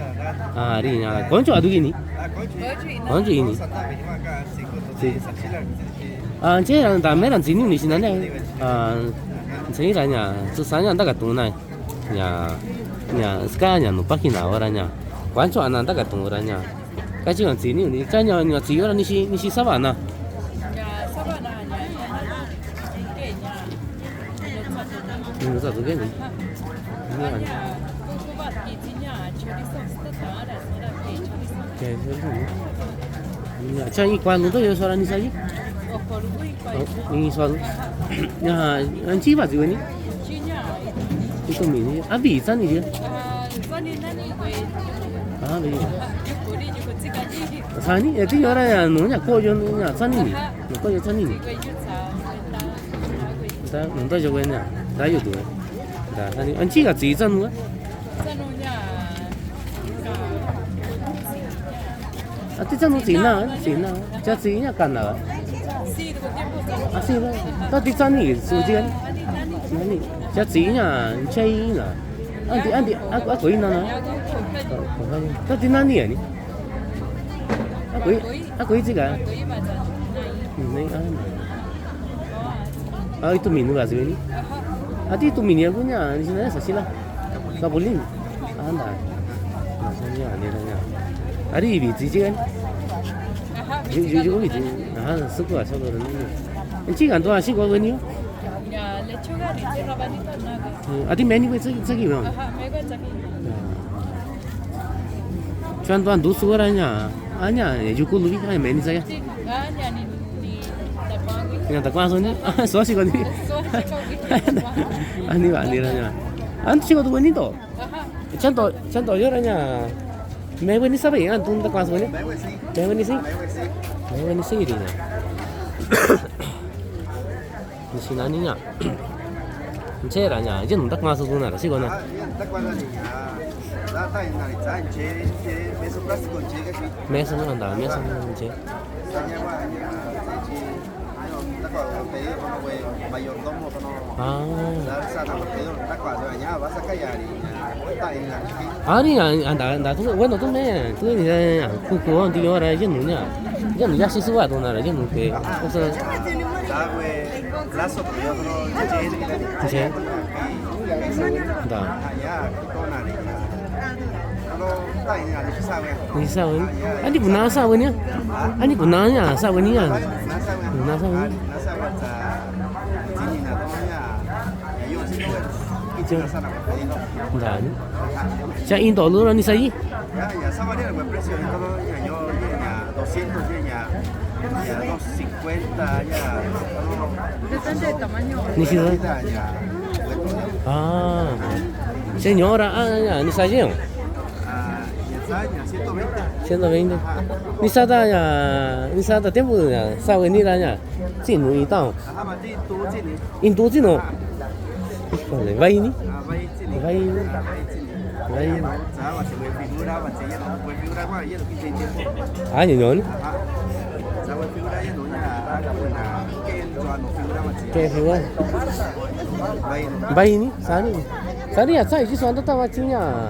S2: Hari nya, kuancu adu ini. Kuancu ini. À chế là ta mấy lần chín mươi chín này à chế là nhà thứ sáu nhà ta cả tụng này nhà ska nhà nó bắt khi nào ra nhà quan trọng là ta cả tụng ra nhà cái chuyện chín mươi cái nhà chỉ là ni si sao bạn à nó sao cái gì Cai quan itu ya suara ni saja. Ini soal. Ya, anci apa sih ini? Itu mini. Abi sana dia. Ah, ni. Sana ni, itu orang yang nunya kau je nunya sana ni. Kau je sana ni. Kita nunda je punya. Dah itu. Dah sana. Anci kat sini sana. Ati sana Cina, jadi Cina kan lah. Asal, tadi sana ni, sujian, ni, jadi Cina, China. Andi, aku ini mana? Tadi nani ya ni? Aku ini juga. Ini itu minu kasih ini. Ati itu minu aku nya, di sana sasilah. Kau boleh? Anda, maksudnya ni lah. Ada ibu cici kan? Juga ibu. Ah, suka suka orang ni. Cici kan tu asyik kau beri ni.
S6: Ya, lechuga ni cakap bani tu naga.
S2: Adi menu itu cakap mana?
S6: Mereka cakap.
S2: Cuman tuan dua suaranya, hanya juga lebih kan menu saya.
S6: Hanya ni tapang.
S2: Yang tak kuasa ni, suasi kau ni. Ani lah. Antu cikgu tu beri tu. Contoh orangnya. Mewe ni siapa yang antum tak kuasa ni? Mewe ni sih dia. 你是哪里呀？你这人呀，这弄得光是多哪？是个呢？ Mesa no andaba, mesa no che. Ah, đi anda tu bueno tu me, tu ni ya, ku anti ora ya no ya. Ya no ya si suwa tu na ya no que. O sea, che. Da. Ni sawen. Ani guna sawen ya. Ani guna ya sawen ya. Guna sawen. Da. Ya Indo lu ni sai.
S3: Ya sama dia buen precio. Kalau yo 200 ya 250 ya.
S6: Depende del tamaño.
S2: Ni si da.
S3: Ya.
S2: Ah. Señora, ya ni sai yo.
S3: Ya 120.
S2: 120. Ni sada ya, ni sada tiempo ya, saben ni la ya. Sin no itao.
S3: Ajá, tu sini.
S2: Indo sino. Híjole, vai ni.
S3: Baik sini.
S2: Vai. Vai.
S3: Sama sebuah figura macamnya, buat figura apa ya lebih cincin.
S2: Ah, nyon.
S3: Sama figura ya nunya, ada puna. Mungkin jual figura macam.
S2: Ke figura.
S3: Baik.
S2: Vai ni, sani. Sani ya, sai ji suan da wa jin ya.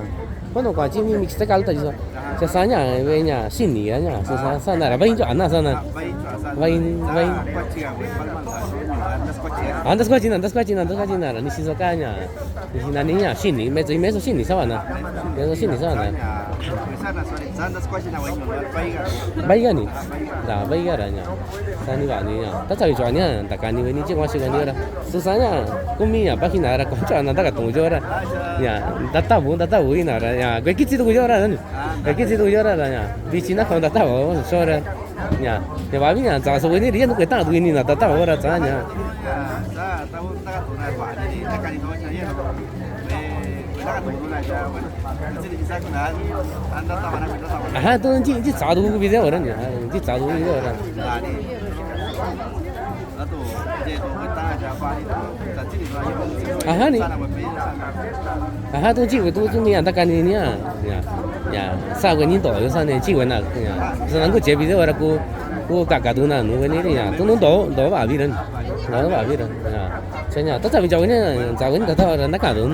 S2: 我那挂金米 mix 的搞的就是这三年为伢心里啊伢是啥那了，万一就安那啥呢？万一，andas kwa Cina lah. Ni sisa kanya. Ni sina ni ya sini, meso sini sawa na. Meso sini sawa na. Baik kan ni? Dah baik kan nya. Sani ba ni ya. Tak cari jualnya, tak kan ni ni je masih kan dia. Susahnya, kumi ya, bagi nara kau cakap nara ketemu juara. Ya, tak tahu ini nara. Ya, gue kecil tu juara kan? Gue kecil tu juara ya. Di Cina kau tak tahu, juara. Ya, ya babi ya, jangan sebut ini dia tu kita tu ini tak tahu orang jangan. Ah, tu nanti jadu video orang ya, nanti jadu video orang. Ah ni, ah tu jiwa tu ni anda kan ini ya, ya, sahaja ni tu, yo sana jiwa nak, ya, sana aku jadi video orang aku kakak tu nak, nu ni ya, tu nu do babi orang, do babi orang, ya, saya tu tapi jauh ni tak tahu orang nak kan tu,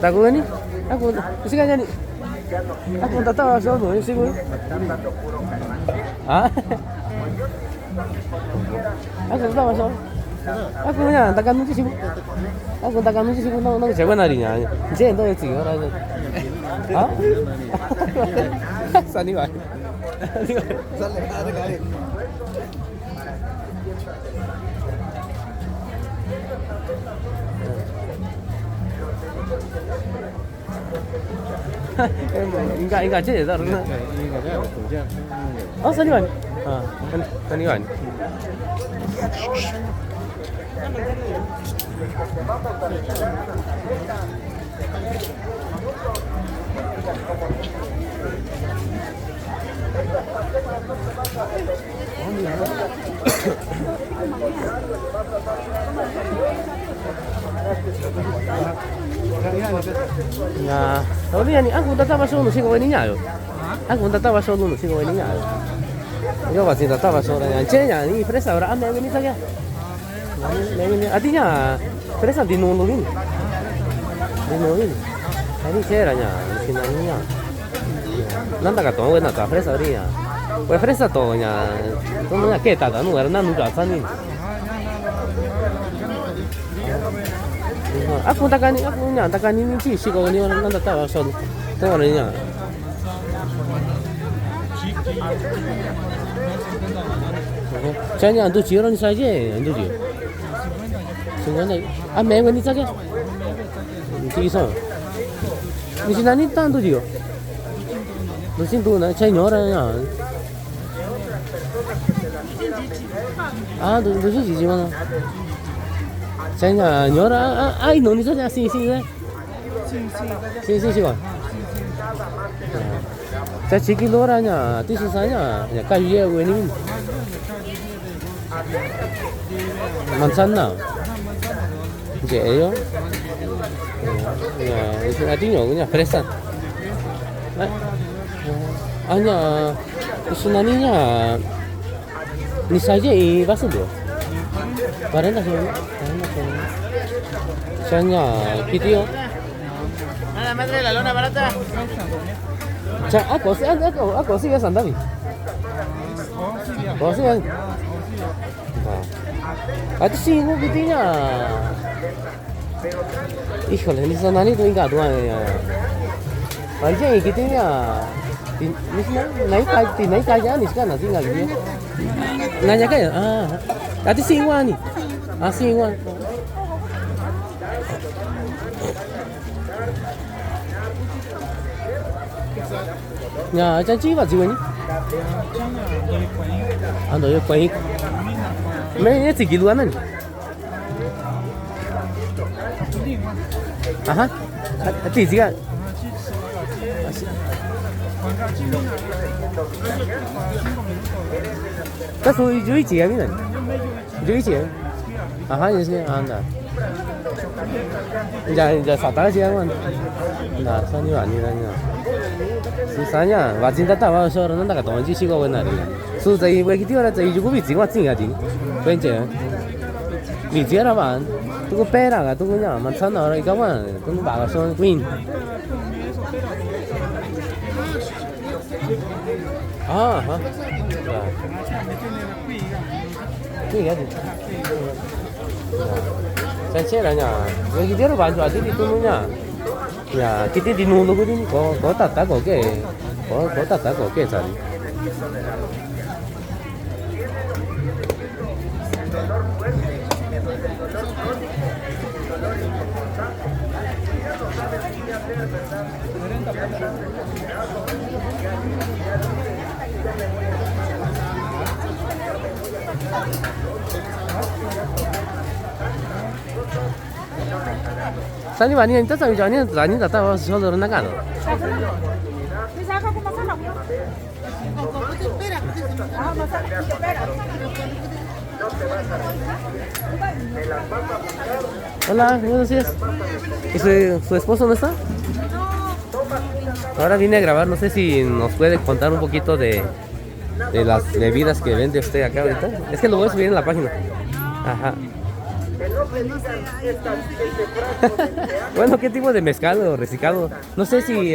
S2: Tahu ni? Aku sekarang ni. Aku tak tahu asal tu, sih aku. Ah? Aku tak tahu asal. Aku ni takkan mesti sibuk. Aku takkan mesti sibuk nak jaga nari nya. Jadi tu itu orang tu. Ah? Sani ba? Sani ada kali. Enggak je tak rena. Oh, saniwan. Ah, saniwan. Nah, tahu ni aku tak tahu masuk nasi kau ini nyayo. Aku tak tahu masuk nasi kau ini nyayo. Yo masih tak tahu masuk orang. Cenya ni fresa orang ambil ini saja. Ini artinya fresa dinulungin. Dinulungin. Ini ceranya, sinanya. Nanda kata orang nak fresa dia. Kau fresa tu nya, tu nya kita dah nu orang nu jasa ni. Aku takkan ini sih kau ni orang nak tahu asal tu orangnya. Saya tu jiran saja, tu je. Sebenarnya, memang ni saja. Ini so. Di sini ni tan tu je. Nó xin tu này chơi nhỏ ra nhá. À, nó xin gì mà. Chơi nhỏ ra, ai nó đi chơi xin xin đấy. Xin rồi. Chơi chỉ cái lỗ ra nhá, tí số nhá, nhá cái gì vậy nín. Manzana. Dễ đó. Nhà tí nhỏ nhà fresa. Aña, es una niña. Ni saja y vas a ver. Para nada, Soalnya, video.
S1: La madre de la lona barata.
S2: Aku sih ya sandabi. Oh sih ya. Itu sih gua videonya. Híjole, ni sana ni tu ingat tuan ya. Macam videonya. Naik aja nih sekarang sih nggak gitu. Nanya kayak, tadi si Iwan nih, si Iwan. Ya, janji apa sih ini? Ando ya baik. Mainnya 3 kiloan nih. Aha, hati sih kan. That's what you do it here, isn't it? Do it here. Aha, yes, anda. Ya saltar aja kan. Nah, soalnya aja. Susahnya, wajib tak tahu soal orang tak tahu sih sih kau benar. Susah ini begitu orang jadi juga bijak macam ni, bencana. Bijak apa? Tuh perang, tuh punya macam orang ikaman, tuh bagus soal queen. Aha. Queen ya. Saya ceranya, begitu orang bantu aja di tununya. Ya, kita di nulu gini, kau tak kau ke, kau tak kau ke cari. Sani bani yang tak jani tak tahu soal orang nak. Hola, buenos días. ¿Y su esposo no está? Ahora vine a grabar, no sé si nos puede contar un poquito de las bebidas que vende usted acá ahorita. Es que lo voy a subir en la página. Ajá. Bueno, ¿qué tipo de mezcal o reciclado? No sé si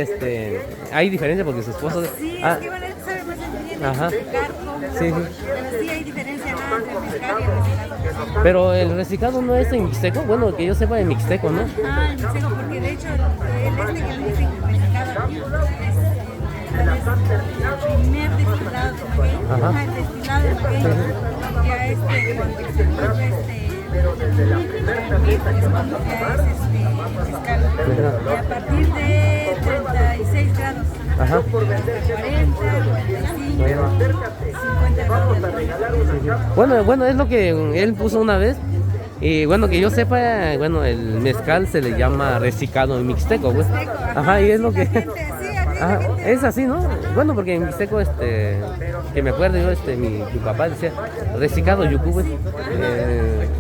S2: hay diferencia porque su esposo...
S4: Sí, es que bueno, él sabe más bien
S2: Ajá.
S4: explicar cómo,
S2: Sí.
S4: pero sí hay diferencia nada entre mezcal y reciclado.
S2: Pero el reciclado no es en mixteco, bueno, que yo sepa en mixteco, ¿no?
S4: En mixteco, porque de hecho el que le dicen reciclado aquí es el primer destilado de maguey.
S2: Ajá.
S4: El destilado de maguey, ya cuando se vuelve es cuando ya es mezcal. Y a partir de 36 grados.
S2: Ajá.
S4: 40, 45, 50 grados.
S2: Bueno, es lo que él puso una vez. Y bueno, que yo sepa, bueno, el mezcal se le llama reciclado en mixteco, pues. Ajá, y es lo que... Ajá, es así, ¿no? Bueno, porque en mixteco, que me acuerdo yo, mi papá decía, reciclado yucu, pues,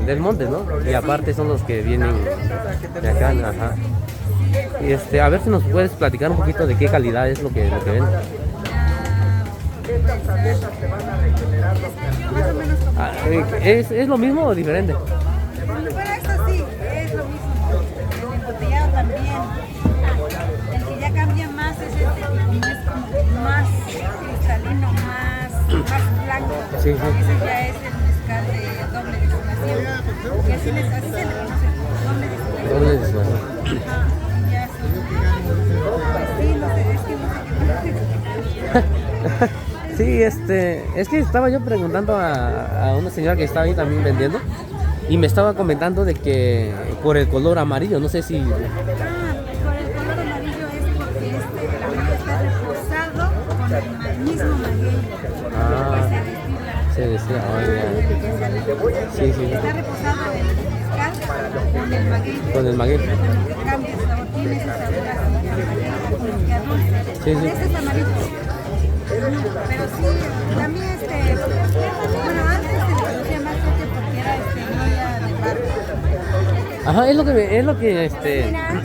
S2: del monte, ¿no? Y aparte son los que vienen de acá, ajá. Y a ver si nos puedes platicar un poquito de qué calidad es lo que venden. ¿Es lo mismo o diferente?
S4: Bueno, esto sí, es lo mismo. El embotellado también. El que ya cambia más es el que es como más cristalino, más blanco.
S2: Sí.
S4: Ese ya es el mezcal de doble destilación. Y así se le conoce, doble destilación. Ajá, y ya sí. Sí, no sé, es que no sé qué.
S2: Sí, es que estaba yo preguntando a una señora que estaba ahí también vendiendo y me estaba comentando de que por el color amarillo, no sé si...
S4: Por el color amarillo es porque el amarillo está reposado mismo maguey.
S2: Ah,
S4: Se destila.
S2: se decía, oiga. Sí, sí.
S4: Está reposado el mezcal con el maguey.
S2: Con el maguey.
S4: Cambia el sabor, tiene ese sabor así, amargo, como que a dulce.
S2: Sí, sí.
S4: Ese es amarillo. Pero sí, también bueno, antes se le producía más coche porque era olla de barro.
S2: Ajá, es lo que,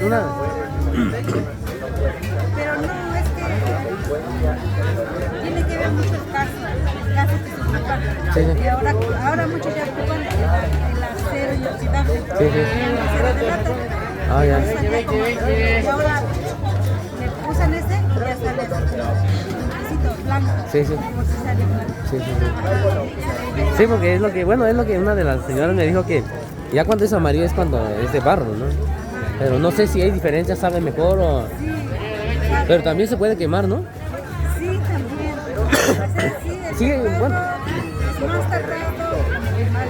S2: una,
S4: Pero no, es que tiene que ver mucho el caso que se ocupa.
S2: Sí, sí.
S4: Y ahora muchos ya ocupan el acero inoxidable.
S2: Sí, sí.
S4: El acero de lata.
S2: Ah, ya.
S4: Usan ya como- y ahora le usan ese y ya sale un poquito blanco.
S2: Sí, sí.
S4: Por si sale blanco.
S2: Sí, sí, sí. Sí, porque es lo que, bueno, es lo que una de las señoras me dijo que ya cuando es amarillo es cuando es de barro, ¿no? Pero no sé si hay diferencia, sabe mejor o...
S4: Sí,
S2: Pero también se puede quemar, ¿no?
S4: sí, también. O sea, sí,
S2: Sí,
S4: el
S2: bueno.
S4: es más tardado, más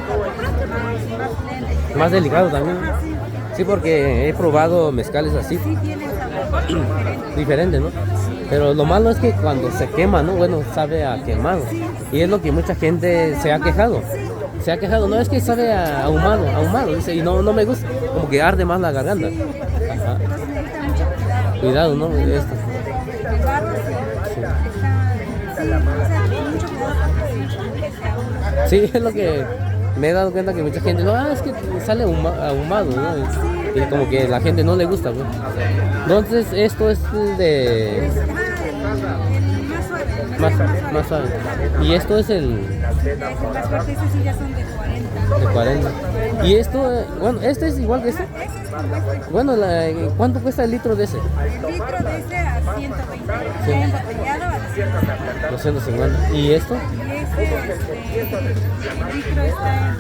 S4: lento.
S2: Más delicado también.
S4: Ajá, sí.
S2: Sí, porque he probado mezcales así,
S4: Sí tiene sabor diferente.
S2: diferente, ¿no? Pero lo malo es que cuando se quema, ¿no? Bueno, sabe a quemado. Y es lo que mucha gente se ha quejado. Se ha quejado, no, es que sabe a ahumado, dice, y no me gusta, como que arde más la garganta. Ajá.
S4: Entonces necesita mucho cuidado.
S2: Cuidado, ¿no? Esto.
S4: El barro sí está, sí, o sea, mucho cuidado porque se ahuma.
S2: Sí, es lo que me he dado cuenta que mucha gente, no, es que sale ahumado, ¿no? Y como que la gente no le gusta, pues. Entonces, esto es de...
S4: El más suave, el mezcal
S2: Más suave. Y esto es el
S4: Es el más fuerte, ese sí ya son de 40.
S2: de 40. Y esto, bueno, este es igual que este.
S4: Ese es como este.
S2: Bueno, ¿cuánto cuesta el litro de ese?
S4: El litro de ese a 120. Ya embotellado a 150.
S2: 250. ¿Y esto?
S4: Y ese, el litro está en